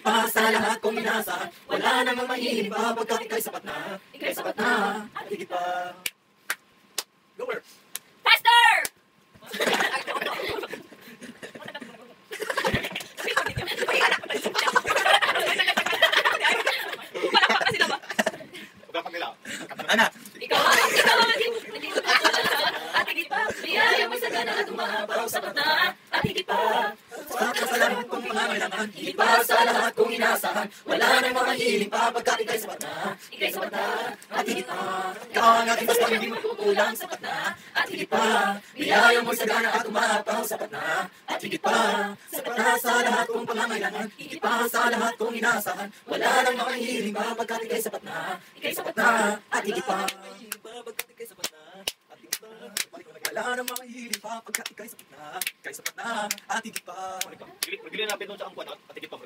Pa sa lahat kong inaasahan, wala namang mahilig pa pagkat ika'y sapat na, at higit pa. Lower. Faster! Palakpak na sila ba? Pagkapak nila. Ana. Ikaw ang at higit pa. Biyaya mo sa gana at umahabaw sapat na, at higit pa. Sapat sa lahat kong pangangailangan, higit pa sa lahat kong inaasahan, wala namang mahilig pa pagkat ika'y sapat na, at higit pa. Ikaw ang aking basta hindi magkukulang, sapat na, at higit pa. Biyaya mo sa gana at umahabaw sapat na, at higit pa. Sapat na sa lahat kong pangangailangan, higit pa sa lahat kong inaasahan, wala namang mahilig pa pagkat ika'y sapat na, at higit pa. Wala namang mahilig pa pagkat ika'y sapat na, at higit pa. Bigyan natin doon sa angkwan at higit pa.